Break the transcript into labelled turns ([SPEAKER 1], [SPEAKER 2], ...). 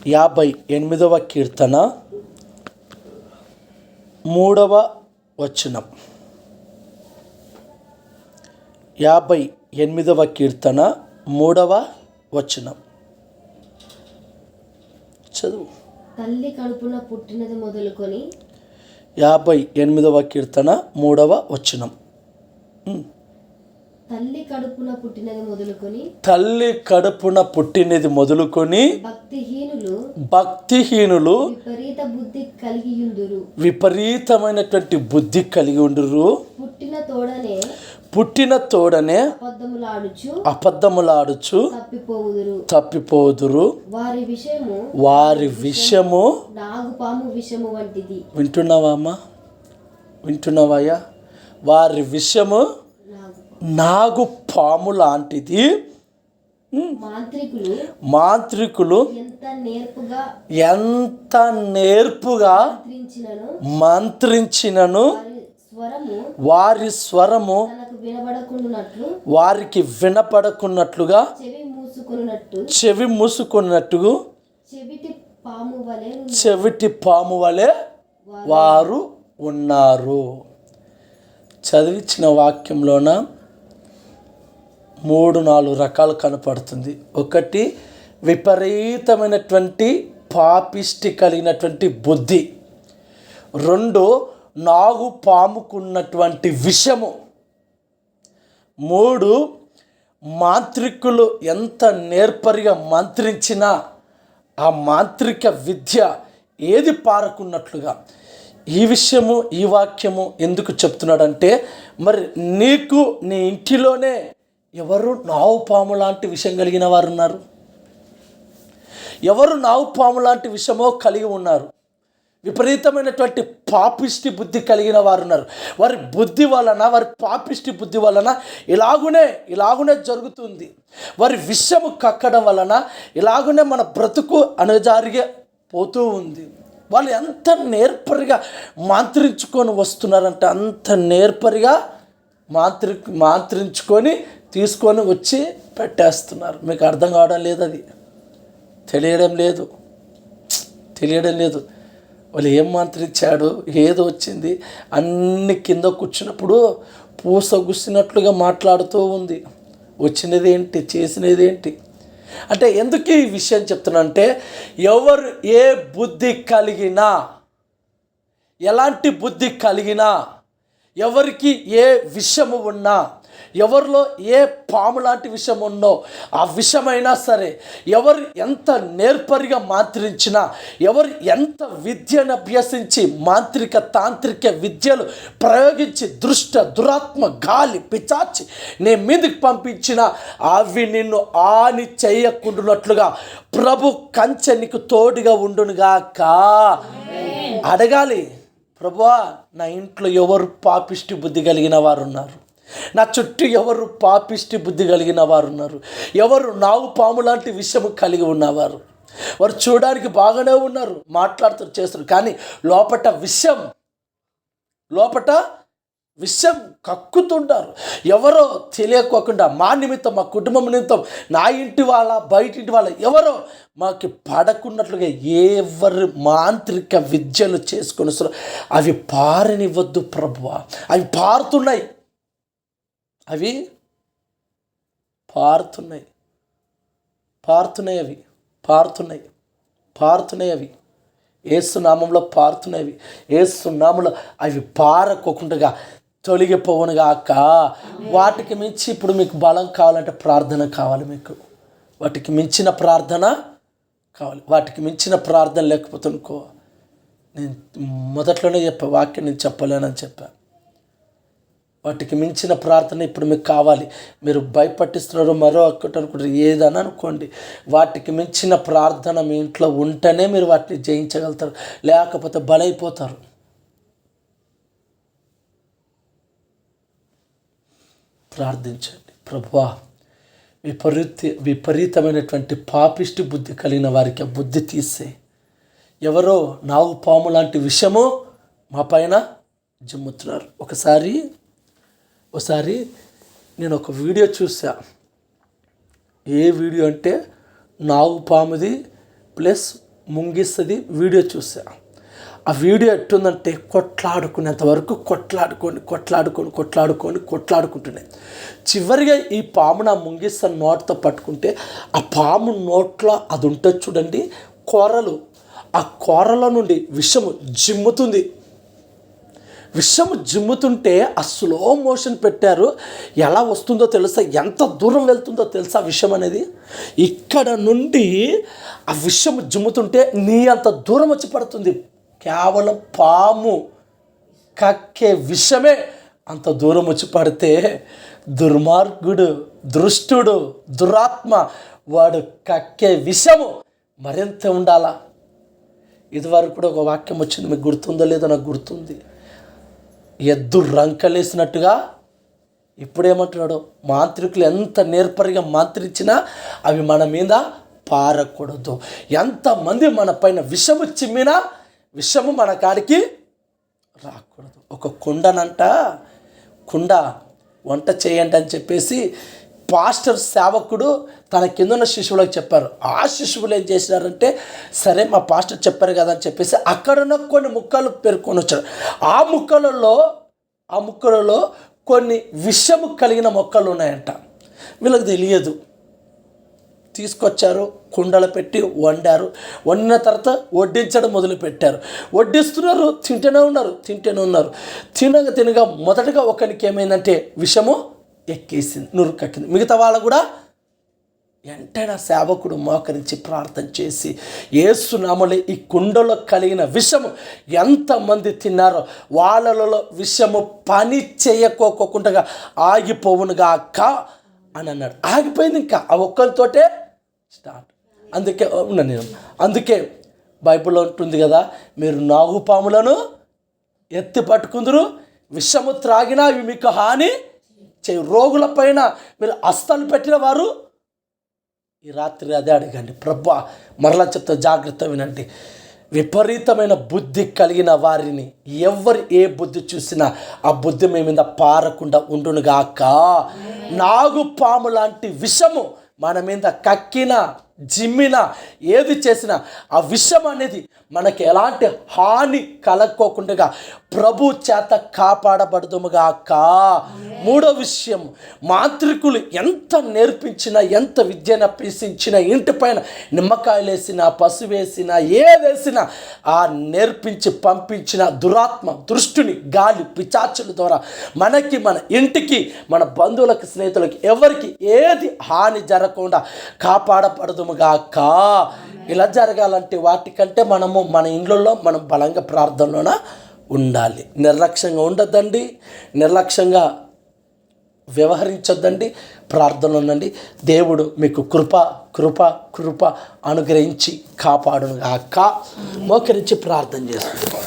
[SPEAKER 1] 58వ కీర్తన 3వ వచనం. 58వ కీర్తన 3వ వచనం చదువు.
[SPEAKER 2] తల్లి కడుపున పుట్టినది మొదలుకొని
[SPEAKER 1] 58వ కీర్తన 3వ వచనం.
[SPEAKER 2] తల్లి కడుపున పుట్టినది మొదలుకొని
[SPEAKER 1] భక్తిహీనులు విపరీతమైనటువంటి బుద్ధి కలిగి ఉండురు. పుట్టిన తోడనే అబద్ధములాడుచు తప్పిపోదురు. వారి విషయము
[SPEAKER 2] నాగుపాము విషము వంటిది.
[SPEAKER 1] వింటున్నావా అమ్మా? వింటున్నావాయా? వారి విషయము నాగు పాము లాంటిది. మాంత్రికులు ఎంత నేర్పుగా మంత్రించినను వారి స్వరము వారికి వినపడకున్నట్లుగా చెవి మూసుకున్నట్టు చెవిటి పాము వలె వారు ఉన్నారు. చదివించిన వాక్యంలోన 3-4 రకాలు కనపడుతుంది. ఒకటి, విపరీతమైనటువంటి పాపిష్టి కలిగినటువంటి బుద్ధి. 2, నాగు పాముకున్నటువంటి విషము. 3, మాంత్రికులు ఎంత నేర్పరిగా మంత్రించినా ఆ మాంత్రిక విద్య ఏది పారకున్నట్లుగా. ఈ విషయము, ఈ వాక్యము ఎందుకు చెప్తున్నాడంటే, మరి నీకు నీ ఇంటిలోనే ఎవరు నావు పాము లాంటి విషయం కలిగిన వారు ఉన్నారు? ఎవరు నావు పాము లాంటి విషయమో కలిగి ఉన్నారు? విపరీతమైనటువంటి పాపిష్టి బుద్ధి కలిగిన వారు ఉన్నారు. వారి బుద్ధి వలన, వారి పాపిష్టి బుద్ధి వలన ఇలాగునే జరుగుతుంది. వారి విషయము కక్కడం వలన ఇలాగునే మన బ్రతుకు అనుజారిగా పోతూ ఉంది. వాళ్ళు ఎంత నేర్పరిగా మంత్రించుకొని వస్తున్నారంటే అంత నేర్పరిగా మంత్రించుకొని తీసుకొని వచ్చి పెట్టేస్తున్నారు. మీకు అర్థం కావడం లేదు, అది తెలియడం లేదు. వాళ్ళు ఏం మంత్రించాడు, ఏదో వచ్చింది, అన్ని కింద కూర్చున్నప్పుడు పూస గుచ్చినట్లుగా మాట్లాడుతూ ఉంది. వచ్చినది ఏంటి, చేసినది ఏంటి అంటే. ఎందుకు ఈ విషయం చెప్తున్నా అంటే, ఎవరు ఏ బుద్ధి కలిగినా, ఎలాంటి బుద్ధి కలిగినా, ఎవరికి ఏ విషయము ఉన్నా, ఎవరిలో ఏ పాము లాంటి విషయం ఉన్నో ఆ విషయమైనా సరే, ఎవరు ఎంత నేర్పరిగా మంత్రించినా, ఎవరు ఎంత విద్యను అభ్యసించి మాంత్రిక తాంత్రిక విద్యలు ప్రయోగించి దురాత్మ గాలి పిచాచి నీ మీదకి పంపించిన అవి నిన్ను హాని చేయకుండానట్లుగా ప్రభు కంచె నీకు తోడుగా ఉండునుగాక. అడగాలి, ప్రభువా నా ఇంట్లో ఎవరు పాపిష్టి బుద్ధి కలిగిన వారు ఉన్నారు? నా చుట్టూ ఎవరు పాపిష్టి బుద్ధి కలిగిన వారు ఉన్నారు? ఎవరు నావు పాము లాంటి విషయం కలిగి ఉన్నవారు? వారు చూడడానికి బాగానే ఉన్నారు, మాట్లాడుతూ చేస్తారు, కానీ లోపట విషయం కక్కుతుంటారు. ఎవరో తెలియకోకుండా మా నిమిత్తం, మా కుటుంబం నిమిత్తం, నా ఇంటి వాళ్ళ, బయట ఇంటి వాళ్ళ ఎవరో మాకు పడకున్నట్లుగా ఎవరు మాంత్రిక విద్యలు చేసుకొని వస్తారు. అవి పారనివ్వద్దు ప్రభువా. అవి పారుతున్నాయి అవి యేసు నామంలో పారుతున్నాయి. యేసు నామంలో అవి పారకోకుండా తొలగిపోవునుగాక. వాటికి మించి ఇప్పుడు మీకు బలం కావాలంటే ప్రార్థన కావాలి. మీకు వాటికి మించిన ప్రార్థన కావాలి. వాటికి మించిన ప్రార్థన లేకపోతే అనుకో, నేను మొదట్లోనే వాక్యం నేను చెప్పలేనని చెప్పాను. వాటికి మించిన ప్రార్థన ఇప్పుడు మీకు కావాలి. మీరు భయపట్టిస్తున్నారు మరో ఒక్కటి అనుకుంటారు, ఏదని అనుకోండి. వాటికి మించిన ప్రార్థన మీ ఇంట్లో ఉంటేనే మీరు వాటిని జయించగలుగుతారు, లేకపోతే బలైపోతారు. ప్రార్థించండి, ప్రభువా విపరీతమైనటువంటి పాపిష్టి బుద్ధి కలిగిన వారికి ఆ బుద్ధి తీసే. ఎవరో నాగు పాము లాంటి విషయము మా పైన జిమ్ముతున్నారు. ఒకసారి నేను ఒక వీడియో చూసా. ఏ వీడియో అంటే నాగు పాముది ప్లస్ ముంగిస్తుంది వీడియో చూసా. ఆ వీడియో ఎట్టుందంటే కొట్లాడుకునేంత వరకు కొట్లాడుకుంటున్నాయి. చివరిగా ఈ పామును ఆ ముంగిస్త నోటితో పట్టుకుంటే ఆ పాము నోట్లో అది ఉంటుంది చూడండి, కూరలు. ఆ కూరల నుండి విషము జిమ్ముతుంది. విషము జిమ్ముతుంటే ఆ స్లో మోషన్ పెట్టారు. ఎలా వస్తుందో తెలుసా, ఎంత దూరం వెళ్తుందో తెలుసా విషం అనేది. ఇక్కడ నుండి ఆ విషము జిమ్ముతుంటే నీ అంత దూరం వచ్చి పడుతుంది. కేవలం పాము కక్కే విషమే అంత దూరం వచ్చి పడితే దుర్మార్గుడు, దృష్టుడు, దురాత్మ వాడు కక్కే విషము మరింత ఉండాలా. ఇదివరకు కూడా ఒక వాక్యం వచ్చింది, మీకు గుర్తుందో లేదో నాకు గుర్తుంది. ఎద్దు రంకలేసినట్టుగా ఇప్పుడేమంటున్నాడు, మాంత్రికులు ఎంత నేర్పరిగా మంత్రించినా అవి మన మీద పారకూడదు. ఎంతమంది మన పైన విషము చిమ్మినా విషము మన కాడికి రాకూడదు. ఒక కుండ వంట చేయండి అని చెప్పేసి పాస్టర్ సేవకుడు తన కిందన్న శిశువులకు చెప్పారు. ఆ శిశువులు ఏం చేసినారంటే, సరే మా పాస్టర్ చెప్పారు కదా అని చెప్పేసి అక్కడున్న కొన్ని ముక్కలు పేర్కొని వచ్చారు. ఆ ముక్కలలో కొన్ని విషము కలిగిన మొక్కలు ఉన్నాయంట. వీళ్ళకి తెలియదు. తీసుకొచ్చారు, కుండలు పెట్టి వండారు. వండిన తర్వాత వడ్డించడం మొదలుపెట్టారు. వడ్డిస్తున్నారు, తింటూనే ఉన్నారు. తినగా మొదటగా ఒకరికి ఏమైందంటే విషము ఎక్కేసింది, నురుకెక్కింది. మిగతా వాళ్ళు కూడా వెంటనే సేవకుడు మోకరించి ప్రార్థన చేసి, యేసు నామములో ఈ కుండలో కలిగిన విషము ఎంతమంది తిన్నారో వాళ్ళలో విషము పని చేయకోకుండా ఆగిపోవునుగా అక్క అని అన్నాడు. ఆగిపోయింది. ఇంకా ఆ ఒక్కరితోటే స్టార్ట్. అందుకే బైబిల్లో ఉంటుంది కదా, మీరు నాగుపాములను ఎత్తి పట్టుకుందరు, విషము త్రాగినా అవి మీకు హాని చేయు. రోగుల పైన మీరు హస్తాలు పెట్టిన వారు ఈ రాత్రి అదే అడగండి, ప్రభువా మరలా చెప్తా జాగ్రత్త వినండి. విపరీతమైన బుద్ధి కలిగిన వారిని ఎవరు ఏ బుద్ధి చూసినా ఆ బుద్ధి మీ మీద పారకుండా ఉండునుగాక. నాగుపాము లాంటి విషము మన మీద కక్కిన, జిమ్మిన, ఏది చేసినా ఆ విషం అనేది మనకి ఎలాంటి హాని కలక్కోకుండా ప్రభు చేత కాపాడబడదుముగాక. మూడో విషయం, మాంత్రికులు ఎంత నేర్పించినా, ఎంత విద్యను అభ్యసించినా, ఇంటి పైన నిమ్మకాయలు వేసినా, పసుపు వేసినా, ఏదేసినా ఆ నేర్పించి పంపించిన దురాత్మ, దృష్టిని, గాలి, పిచాచుల ద్వారా మనకి, మన ఇంటికి, మన బంధువులకి, స్నేహితులకి ఎవరికి ఏది హాని జరగకుండా కాపాడబడదుముగాక. ఇలా జరగాలంటే వాటికంటే మనము మన ఇండ్లలో మనం బలంగా ప్రార్థనలోన ఉండాలి. నిర్లక్ష్యంగా ఉండద్దండి, నిర్లక్ష్యంగా వ్యవహరించొద్దండి, ప్రార్థనలో ఉండండి. దేవుడు మీకు కృప అనుగ్రహించి కాపాడునుగాక. మోకరించి ప్రార్థన చేస్తుంది.